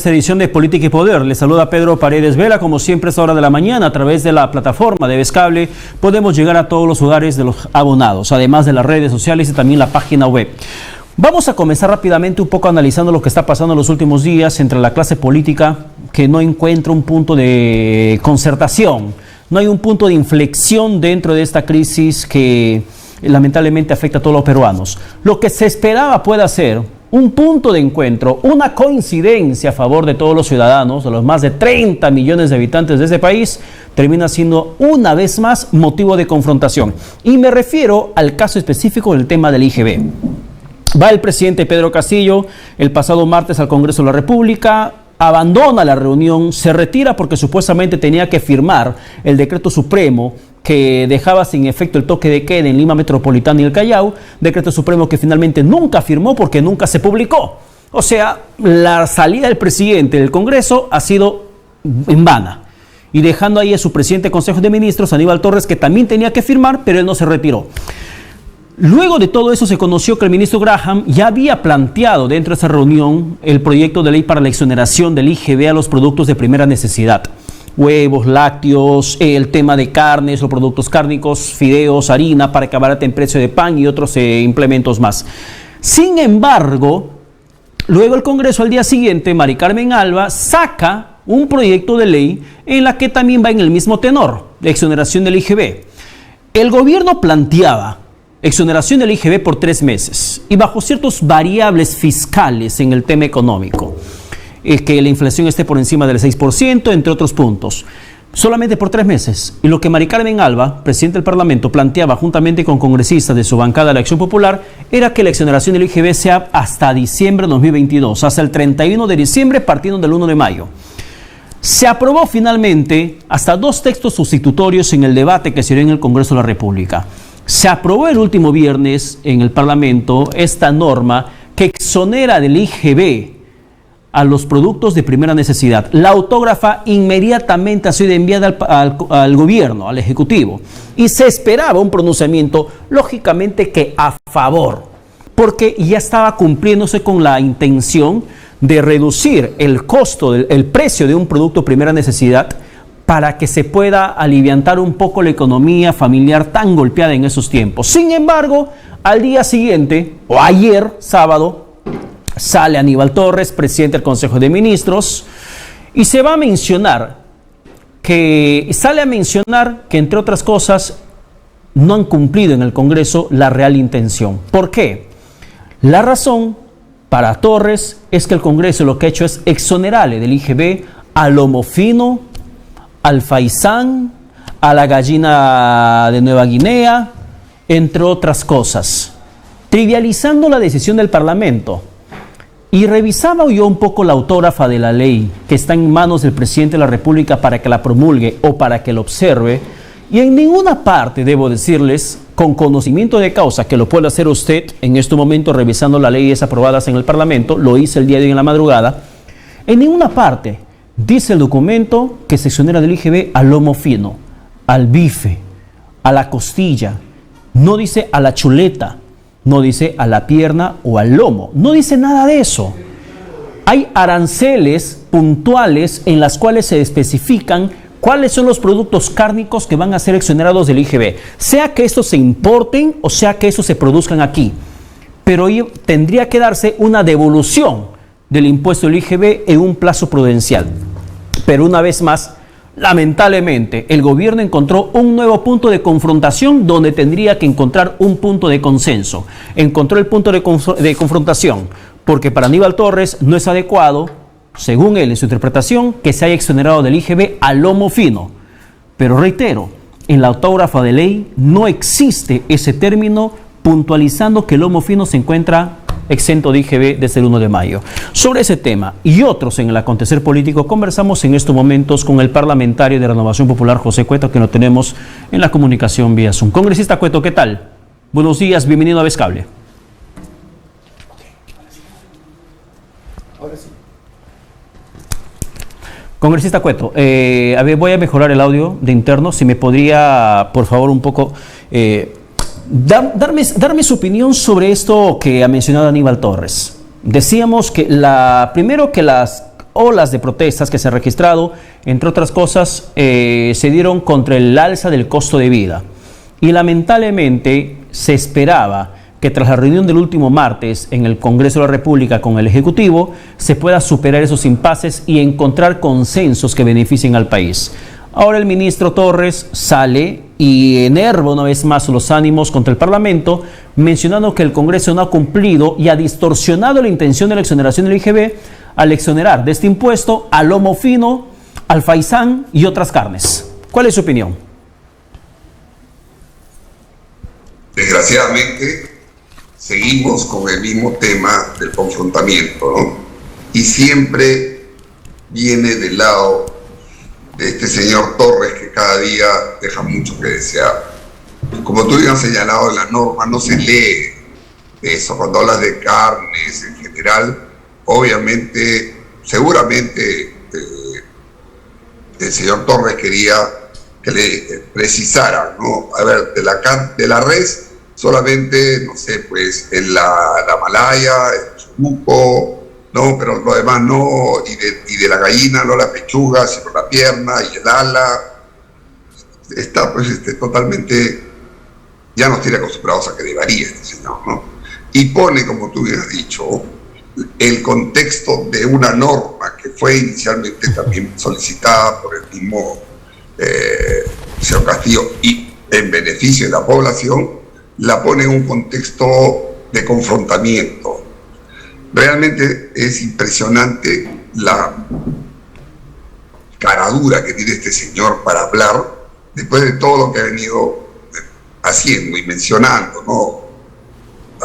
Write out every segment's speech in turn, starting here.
Esta edición de Política y Poder. Les saluda Pedro Paredes Vela. Como siempre, a esta hora de la mañana, a través de la plataforma de Vescable, podemos llegar a todos los hogares de los abonados, además de las redes sociales y también la página web. Vamos a comenzar rápidamente un poco analizando lo que está pasando en los últimos días entre la clase política, que no encuentra un punto de concertación, no hay un punto de inflexión dentro de esta crisis que lamentablemente afecta a todos los peruanos. Lo que se esperaba pueda ser un punto de encuentro, una coincidencia a favor de todos los ciudadanos, de los más de 30 millones de habitantes de este país, termina siendo una vez más motivo de confrontación. Y me refiero al caso específico del tema del IGB. Va el presidente Pedro Castillo el pasado martes al Congreso de la República, abandona la reunión, se retira porque supuestamente tenía que firmar el decreto supremo que dejaba sin efecto el toque de queda en Lima Metropolitana y el Callao, decreto supremo que finalmente nunca firmó porque nunca se publicó. O sea, la salida del presidente del Congreso ha sido en vana, y dejando ahí a su presidente del Consejo de Ministros, Aníbal Torres, que también tenía que firmar, pero él no se retiró. Luego de todo eso se conoció que el ministro Graham ya había planteado dentro de esa reunión el proyecto de ley para la exoneración del IGB a los productos de primera necesidad. Huevos, lácteos, el tema de carnes o productos cárnicos, fideos, harina, para que abarate en precio de pan y otros implementos más. Sin embargo, luego el Congreso al día siguiente, Mari Carmen Alba saca un proyecto de ley en la que también va en el mismo tenor, de exoneración del IGB. El gobierno planteaba exoneración del IGB por 3 meses y bajo ciertas variables fiscales en el tema económico. Que la inflación esté por encima del 6%, entre otros puntos, solamente por 3 meses. Y lo que Mari Carmen Alba, presidente del Parlamento, planteaba juntamente con congresistas de su bancada de la Acción Popular, era que la exoneración del IGB sea hasta diciembre de 2022, hasta el 31 de diciembre, partiendo del 1 de mayo. Se aprobó finalmente hasta 2 textos sustitutorios en el debate que se dio en el Congreso de la República. Se aprobó el último viernes en el Parlamento esta norma que exonera del IGB a los productos de primera necesidad. La autógrafa inmediatamente ha sido enviada al gobierno, al Ejecutivo, y se esperaba un pronunciamiento, lógicamente que a favor, porque ya estaba cumpliéndose con la intención de reducir el costo, el precio de un producto de primera necesidad, para que se pueda aliviantar un poco la economía familiar tan golpeada en esos tiempos. Sin embargo, al día siguiente, o ayer, sábado, sale Aníbal Torres, presidente del Consejo de Ministros, y se va a mencionar que, entre otras cosas, no han cumplido en el Congreso la real intención. ¿Por qué? La razón para Torres es que el Congreso lo que ha hecho es exonerarle del IGB al lomo fino, al faisán, a la gallina de Nueva Guinea, entre otras cosas, trivializando la decisión del Parlamento. Y revisaba yo un poco la autógrafa de la ley que está en manos del presidente de la República para que la promulgue o para que la observe, y en ninguna parte, debo decirles, con conocimiento de causa, que lo puede hacer usted en este momento revisando las leyes aprobadas en el Parlamento, lo hice el día de hoy en la madrugada, en ninguna parte dice el documento que se exonera del IGB al lomo fino, al bife, a la costilla, no dice a la chuleta, no dice a la pierna o al lomo, no dice nada de eso. Hay aranceles puntuales en las cuales se especifican cuáles son los productos cárnicos que van a ser exonerados del IGB, sea que estos se importen o sea que estos se produzcan aquí, pero tendría que darse una devolución del impuesto del IGB en un plazo prudencial. Pero una vez más, lamentablemente, el gobierno encontró un nuevo punto de confrontación donde tendría que encontrar un punto de consenso. Encontró el punto de confrontación porque para Aníbal Torres no es adecuado, según él en su interpretación, que se haya exonerado del IGB al lomo fino. Pero reitero, en la autógrafa de ley no existe ese término puntualizando que el lomo fino se encuentra exento de IGB desde el 1 de mayo. Sobre ese tema y otros en el acontecer político, conversamos en estos momentos con el parlamentario de Renovación Popular, José Cueto, que lo tenemos en la comunicación vía Zoom. Congresista Cueto, ¿qué tal? Buenos días, bienvenido a Vescable. Ahora sí. Congresista Cueto, a ver, voy a mejorar el audio de interno, si me podría, por favor, un poco darme su opinión sobre esto que ha mencionado Aníbal Torres. Decíamos que primero que las olas de protestas que se han registrado, entre otras cosas, se dieron contra el alza del costo de vida. Y lamentablemente se esperaba que tras la reunión del último martes en el Congreso de la República con el Ejecutivo se pueda superar esos impases y encontrar consensos que beneficien al país. Ahora el ministro Torres sale y enerva una vez más los ánimos contra el Parlamento, mencionando que el Congreso no ha cumplido y ha distorsionado la intención de la exoneración del IGB al exonerar de este impuesto al lomo fino, al faisán y otras carnes. ¿Cuál es su opinión? Desgraciadamente, seguimos con el mismo tema del confrontamiento, ¿no? Y siempre viene del lado de este señor Torres, que cada día deja mucho que desear. Como tú ya has señalado en la norma, no se lee eso. Cuando hablas de carnes en general, obviamente, seguramente el señor Torres quería que le precisaran, ¿no? A ver, de la res, solamente, no sé, pues en la malaya, el chubuco, no, pero lo demás no, y de la gallina, no la pechuga, sino la pierna y el ala. Está pues totalmente, ya nos tiene acostumbrados a que debería este señor, ¿no? Y pone, como tú bien has dicho, el contexto de una norma que fue inicialmente también solicitada por el mismo señor Castillo y en beneficio de la población, la pone en un contexto de confrontamiento. Realmente es impresionante la caradura que tiene este señor para hablar después de todo lo que ha venido haciendo y mencionando, ¿no?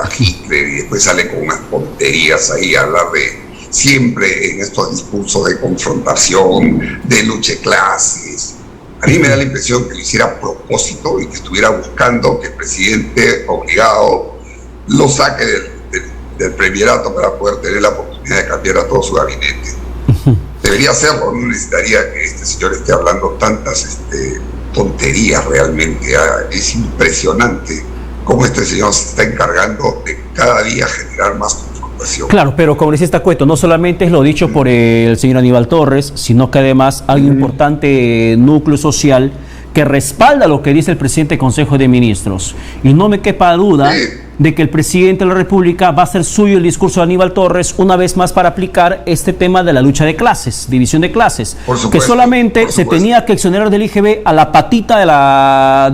A Hitler, y después sale con unas tonterías ahí a hablar de siempre en estos discursos de confrontación, de lucha de clases. A mí me da la impresión que lo hiciera a propósito y que estuviera buscando que el presidente obligado lo saque del premierato para poder tener la oportunidad de cambiar a todo su gabinete. Debería hacerlo, no necesitaría que este señor esté hablando tantas tonterías realmente. Es impresionante cómo este señor se está encargando de cada día generar más confrontación. Claro, pero congresista Cueto, no solamente es lo dicho por el señor Aníbal Torres, sino que además hay un importante núcleo social que respalda lo que dice el presidente del Consejo de Ministros. Y no me quepa duda de que el presidente de la República va a hacer suyo el discurso de Aníbal Torres una vez más para aplicar este tema de la lucha de clases, división de clases, que solamente se tenía que exonerar del IGB a la patita de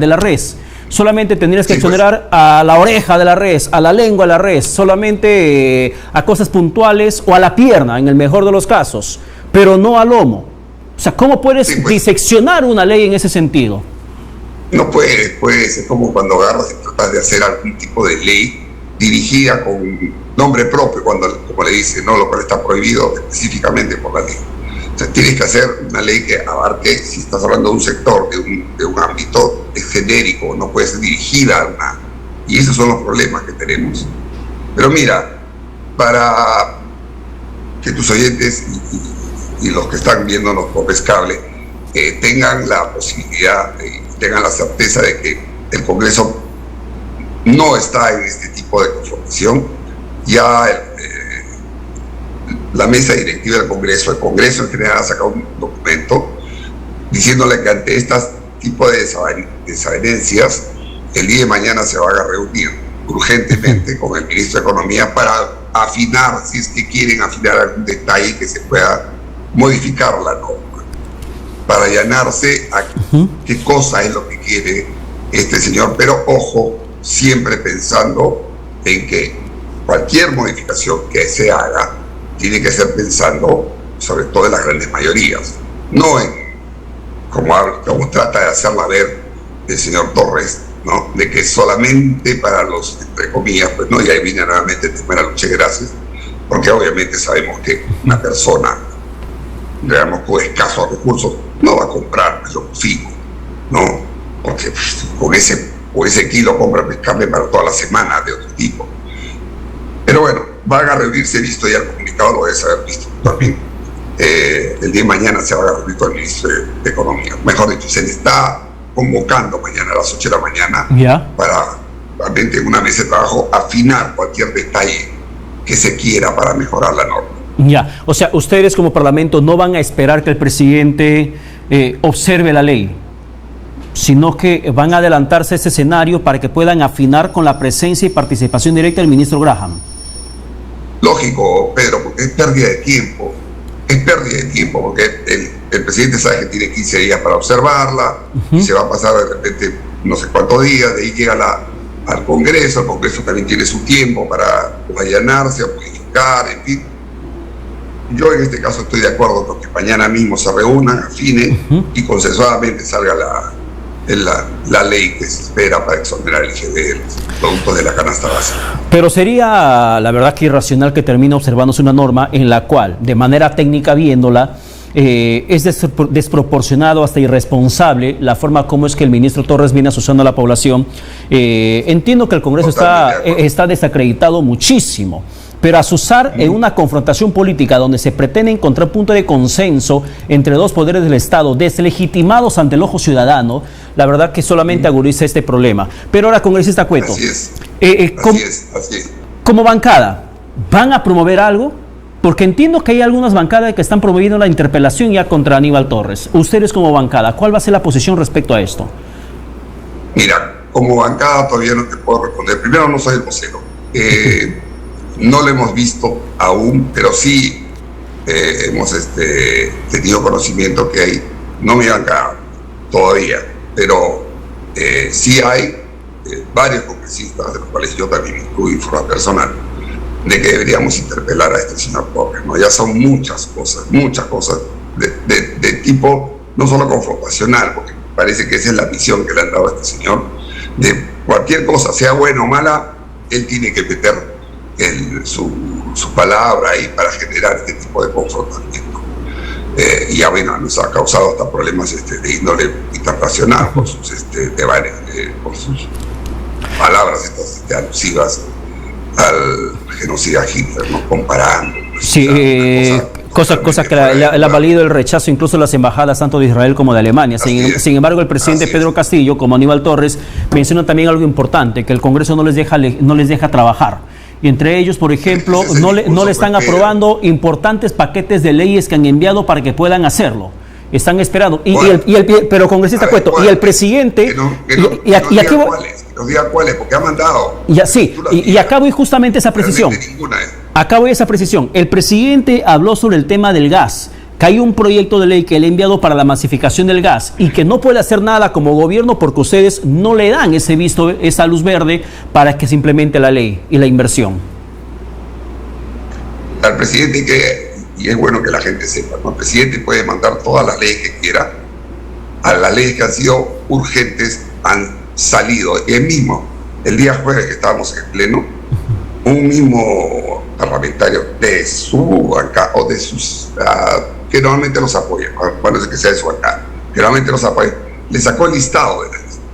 la res. Solamente tendrías que exonerar a la oreja de la res, a la lengua de la res, solamente a cosas puntuales o a la pierna, en el mejor de los casos, pero no al lomo. O sea, ¿cómo puedes diseccionar una ley en ese sentido? No puedes, es como cuando agarras y tratas de hacer algún tipo de ley dirigida con nombre propio, cuando, como le dice, no, lo cual está prohibido específicamente por la ley. O sea, tienes que hacer una ley que abarque, si estás hablando de un sector, de un ámbito genérico, no puede ser dirigida a una. Y esos son los problemas que tenemos. Pero mira, para que tus oyentes y los que están viéndonos por Pescable tengan la posibilidad, tengan la certeza de que el Congreso no está en este tipo de confrontación. Ya la mesa directiva del Congreso, el Congreso en general ha sacado un documento diciéndole que ante estas tipos de desavenencias, el día de mañana se van a reunir urgentemente con el ministro de Economía para afinar, si es que quieren afinar algún detalle que se pueda modificar la norma, para allanarse a qué cosa es lo que quiere este señor. Pero ojo, siempre pensando en que cualquier modificación que se haga tiene que ser pensando sobre todo en las grandes mayorías, no en como trata de hacerla ver el señor Torres, ¿no? De que solamente para los, entre comillas, pues no, y ahí viene nuevamente el tema de la lucha de clases, porque obviamente sabemos que una persona, digamos, con escasos recursos, no va a comprar lo fino, ¿no? Porque pues, con ese kilo compra pescable para toda la semana de otro tipo. Pero bueno, van a reunirse, he visto ya el comunicado, lo debes haber visto también. El día de mañana se va a reunir con el ministro de Economía. Mejor dicho, se le está convocando mañana a las 8 de la mañana para, realmente en una mesa de trabajo, afinar cualquier detalle que se quiera para mejorar la norma. Ya, o sea, ustedes como Parlamento no van a esperar que el presidente observe la ley, sino que van a adelantarse a ese escenario para que puedan afinar con la presencia y participación directa del ministro Graham. Lógico, Pedro, porque es pérdida de tiempo. Es pérdida de tiempo, porque el presidente sabe que tiene 15 días para observarla, y se va a pasar de repente no sé cuántos días, de ahí llega al Congreso. El Congreso también tiene su tiempo para allanarse, modificar, en fin. Yo en este caso estoy de acuerdo con que mañana mismo se reúnan, afinen y consensuadamente salga la ley que se espera para exonerar el IGB de los productos de la canasta básica. Pero sería, la verdad, que irracional que termine observándose una norma en la cual, de manera técnica viéndola, es desproporcionado, hasta irresponsable, la forma como es que el ministro Torres viene asociando a la población. Entiendo que el Congreso está desacreditado muchísimo, pero asusar en una confrontación política donde se pretende encontrar punto de consenso entre dos poderes del Estado deslegitimados ante el ojo ciudadano, la verdad que solamente agudiza este problema. Pero ahora, congresista Cueto, así es. Así es. Como bancada, ¿van a promover algo? Porque entiendo que hay algunas bancadas que están promoviendo la interpelación ya contra Aníbal Torres. Ustedes como bancada, ¿cuál va a ser la posición respecto a esto? Mira, como bancada todavía no te puedo responder. Primero, no soy el vocero. No lo hemos visto aún, pero sí hemos tenido conocimiento que hay, no mi bancada todavía, pero sí hay varios congresistas, de los cuales yo también incluyo en forma personal, de que deberíamos interpelar a este señor Torres, ¿no? Ya son muchas cosas de tipo no solo confrontacional, porque parece que esa es la misión que le han dado a este señor, de cualquier cosa, sea buena o mala, él tiene que meter su palabra ahí para generar este tipo de confrontamiento. Y ya bueno, nos ha causado hasta problemas de índole internacional por sus por sus palabras estas alusivas al genocida Hitler, ¿no? Comparando. Sí, cosa que le ha valido el rechazo incluso de las embajadas tanto de Israel como de Alemania. Sin embargo, el presidente Pedro Castillo, como Aníbal Torres, menciona también algo importante, que el Congreso no les deja trabajar. Y entre ellos, por ejemplo, no le están aprobando importantes paquetes de leyes que han enviado para que puedan hacerlo. Están esperando. Pero, congresista Cueto, y el presidente... Los días cuáles, porque ha mandado... Y acabo justamente esa precisión. Acabo esa precisión. El presidente habló sobre el tema del gas, que hay un proyecto de ley que le ha enviado para la masificación del gas y que no puede hacer nada como gobierno porque ustedes no le dan esa luz verde para que se implemente la ley y la inversión. Al presidente, y es bueno que la gente sepa, ¿no? El presidente puede mandar todas las leyes que quiera. A las leyes que han sido urgentes han salido. El día jueves que estábamos en pleno, un mismo parlamentario de su bancada o de sus... que normalmente los apoya, bueno, es que sea de su bancada, que normalmente los apoya, le sacó el listado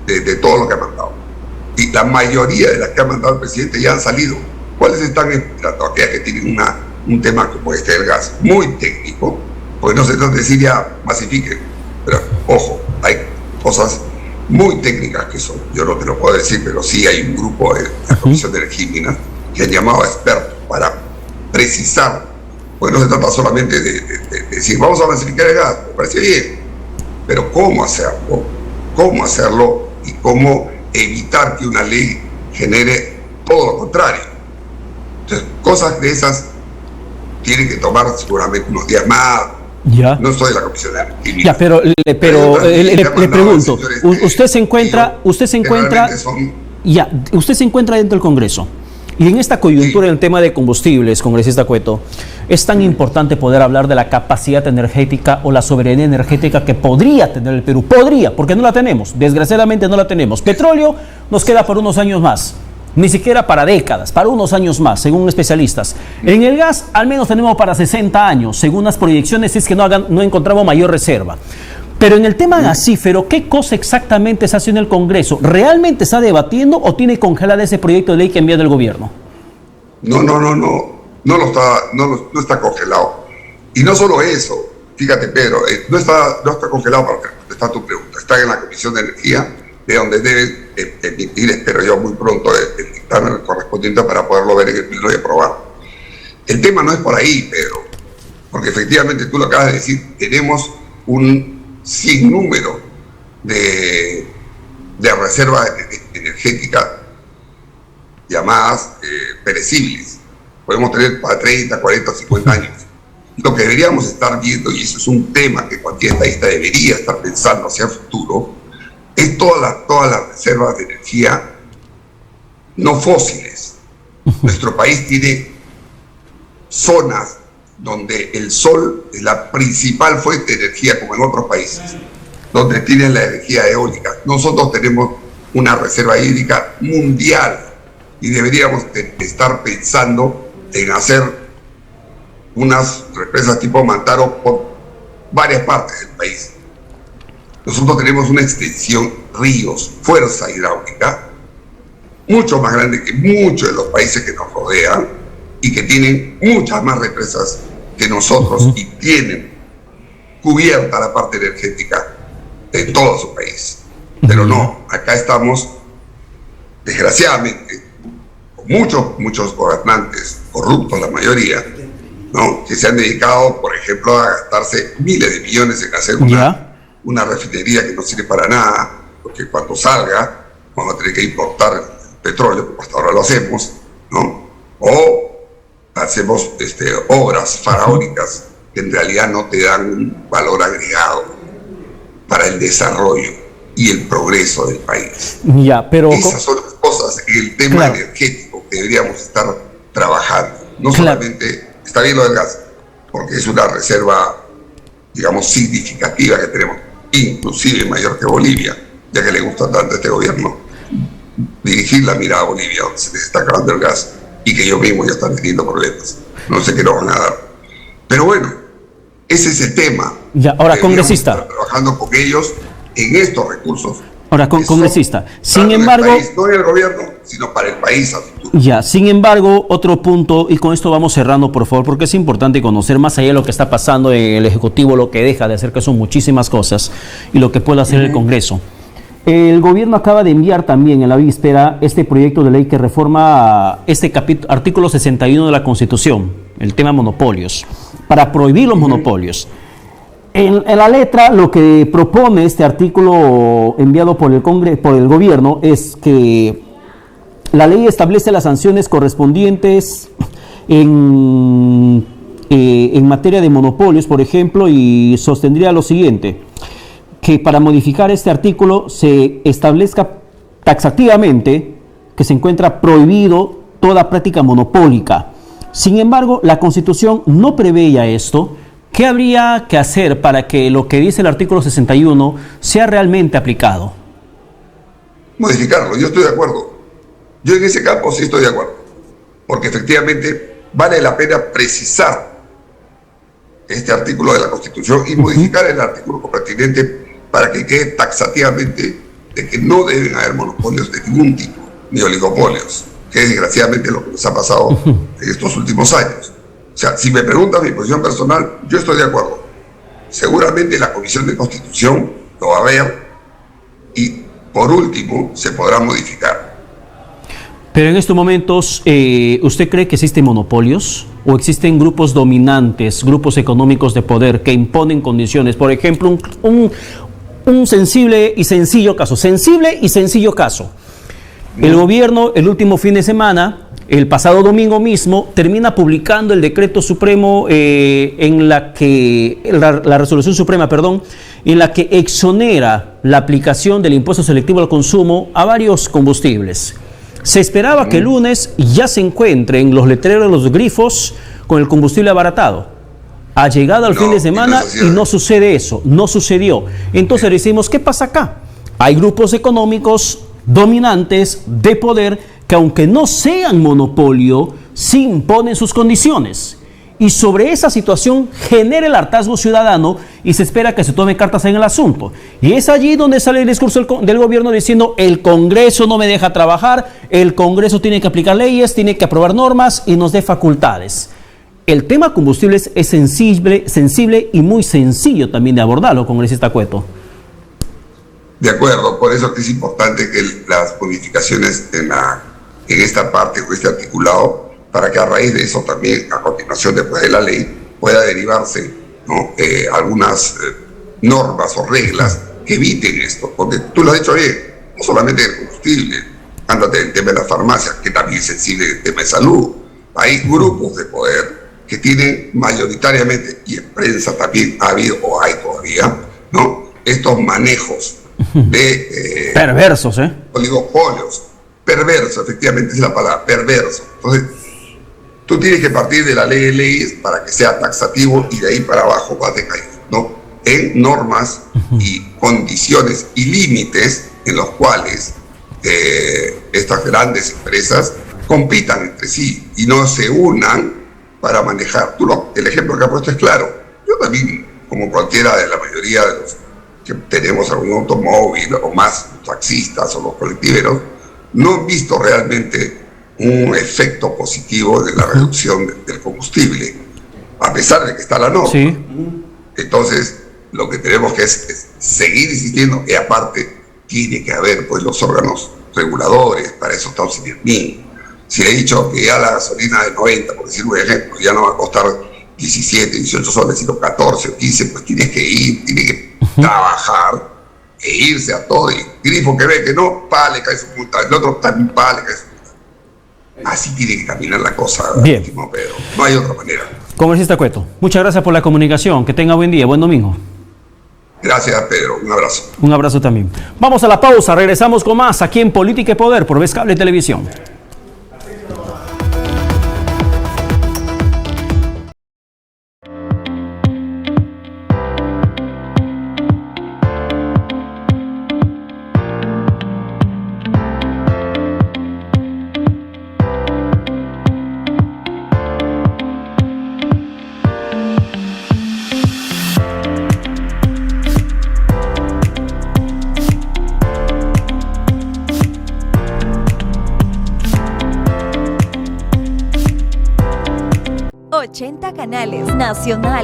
de todo lo que ha mandado. Y la mayoría de las que ha mandado el presidente ya han salido. ¿Cuáles están esperando? Aquellas que tienen un tema como del gas, muy técnico, pues no sé decir ya masifiquen, pero ojo, hay cosas muy técnicas que son, yo no te lo puedo decir, pero sí hay un grupo de la Comisión de Energía y Minas que han llamado a expertos para precisar, pues no se trata solamente de decir vamos a masificar el gas, me parece bien, pero cómo hacerlo y cómo evitar que una ley genere todo lo contrario. Entonces, cosas de esas tienen que tomar seguramente unos días más. Ya. No soy de la Comisión de Energía. Ya, pero le pregunto, usted se encuentra dentro del Congreso. Y en esta coyuntura, en el tema de combustibles, congresista Cueto, es tan importante poder hablar de la capacidad energética o la soberanía energética que podría tener el Perú. Podría, porque no la tenemos. Desgraciadamente no la tenemos. Petróleo nos queda por unos años más. Ni siquiera para décadas, para unos años más, según especialistas. En el gas, al menos tenemos para 60 años, según las proyecciones, es que no encontramos mayor reserva. Pero en el tema gasífero, ¿qué cosa exactamente se hace en el Congreso? ¿Realmente está debatiendo o tiene congelado ese proyecto de ley que ha enviado el gobierno? No está congelado. Y no solo eso, fíjate, Pedro, no está congelado para contestar tu pregunta. Está en la Comisión de Energía, de donde debe emitir, espero yo, muy pronto el dictamen correspondiente para poderlo ver en el pleno y aprobar. El tema no es por ahí, Pedro. porque efectivamente tú lo acabas de decir, tenemos un sinnúmero de reservas energéticas llamadas perecibles. Podemos tener para 30, 40, 50 años. Lo que deberíamos estar viendo, y eso es un tema que cualquier estadista debería estar pensando hacia el futuro, es todas las reservas de energía no fósiles. Nuestro país tiene zonas donde el sol es la principal fuente de energía, como en otros países, donde tienen la energía eólica. Nosotros tenemos una reserva hídrica mundial y deberíamos estar pensando en hacer unas represas tipo Mantaro por varias partes del país. Nosotros tenemos una extensión ríos, fuerza hidráulica, mucho más grande que muchos de los países que nos rodean y que tienen muchas más represas que nosotros y tienen cubierta la parte energética en todo su país. Pero no, acá estamos, desgraciadamente, con muchos gobernantes corruptos, la mayoría, ¿no?, que se han dedicado, por ejemplo, a gastarse miles de millones en hacer una refinería que no sirve para nada, porque cuando salga vamos a tener que importar petróleo, como hasta ahora lo hacemos, ¿no? O hacemos obras faraónicas que en realidad no te dan un valor agregado para el desarrollo y el progreso del país. Pero esas son las cosas en el tema energético que deberíamos estar trabajando. No solamente está bien lo del gas, porque es una reserva, digamos, significativa que tenemos, inclusive mayor que Bolivia, ya que le gusta tanto a este gobierno dirigir la mirada a Bolivia, donde se les está acabando el gas y que ellos mismos ya están teniendo problemas. No sé qué nos van a dar. Pero bueno, ese es el tema. Ahora, congresista. Estar trabajando con ellos en estos recursos. Ahora, congresista. Sin embargo, país, no en el gobierno, sino para el país a futuro. Sin embargo, otro punto, y con esto vamos cerrando, por favor, porque es importante conocer más allá de lo que está pasando en el Ejecutivo, lo que deja de hacer, que son muchísimas cosas, y lo que puede hacer el Congreso. El gobierno acaba de enviar también en la víspera este proyecto de ley que reforma este artículo 61 de la Constitución, el tema monopolios, para prohibir los monopolios. En la letra, lo que propone este artículo enviado por el gobierno es que la ley establece las sanciones correspondientes en materia de monopolios, por ejemplo, y sostendría lo siguiente: que para modificar este artículo se establezca taxativamente que se encuentra prohibido toda práctica monopólica. Sin embargo, la Constitución no preveía esto. ¿Qué habría que hacer para que lo que dice el artículo 61 sea realmente aplicado? Modificarlo, yo estoy de acuerdo. Yo en ese campo sí estoy de acuerdo, porque efectivamente vale la pena precisar este artículo de la Constitución y modificar el artículo pertinente para que quede taxativamente de que no deben haber monopolios de ningún tipo, ni oligopolios, que es desgraciadamente lo que nos ha pasado en estos últimos años. O sea, si me preguntan mi posición personal, yo estoy de acuerdo. Seguramente la Comisión de Constitución lo va a ver y, por último, se podrá modificar. Pero en estos momentos, ¿usted cree que existen monopolios o existen grupos dominantes, grupos económicos de poder que imponen condiciones? Por ejemplo, un sensible y sencillo caso. El gobierno, el último fin de semana, el pasado domingo mismo, termina publicando el decreto supremo en la que, la resolución suprema, en la que exonera la aplicación del impuesto selectivo al consumo a varios combustibles. Se esperaba que el lunes ya se encuentren los letreros, los grifos con el combustible abaratado. Ha llegado al fin de semana y no sucede eso, no sucedió. Entonces decimos, ¿qué pasa acá? Hay grupos económicos dominantes de poder que, aunque no sean monopolio, sí imponen sus condiciones. Y sobre esa situación genera el hartazgo ciudadano y se espera que se tome cartas en el asunto. Y es allí donde sale el discurso del gobierno diciendo: el Congreso no me deja trabajar, el Congreso tiene que aplicar leyes, tiene que aprobar normas y nos dé facultades. El tema combustibles es sensible y muy sencillo también de abordarlo, congresista Cueto. De acuerdo, por eso es importante que las modificaciones en esta parte o este articulado, para que a raíz de eso también, a continuación después de la ley, pueda derivarse, ¿no? Algunas normas o reglas que eviten esto, porque tú lo has dicho bien, no solamente el combustible, ándate el tema de las farmacias, que también es sensible el tema de salud. Hay grupos de poder que tienen mayoritariamente, y en prensa también ha habido o hay todavía, ¿no? Estos manejos de perversos, oligopolios, perverso, efectivamente es la palabra, perverso. Entonces, tú tienes que partir de la ley de leyes para que sea taxativo y de ahí para abajo vas de caer, ¿no? En normas y condiciones y límites en los cuales estas grandes empresas compitan entre sí y no se unan para manejar. El ejemplo que ha puesto es claro. Yo también, como cualquiera de la mayoría de los que tenemos algún automóvil o más taxistas o los colectiveros, no he visto realmente un efecto positivo de la reducción del combustible, a pesar de que está la norma. Sí. Entonces, lo que tenemos que es seguir insistiendo, y aparte tiene que haber pues los órganos reguladores, para eso está CINERMIN. Si he dicho que ya la gasolina de 90, por decir un ejemplo, ya no va a costar 17, 18 soles, sino 14 o 15, pues tienes que ir, tienes que trabajar e irse a todo. Y el grifo que ve que no, le cae su multa, el otro también le cae su multa. Así tiene que caminar la cosa, bien, Pedro. No hay otra manera. Congresista Cueto, muchas gracias por la comunicación. Que tenga buen día, buen domingo. Gracias, Pedro. Un abrazo. Un abrazo también. Vamos a la pausa. Regresamos con más aquí en Política y Poder por Vez Cable Televisión. Canales nacionales.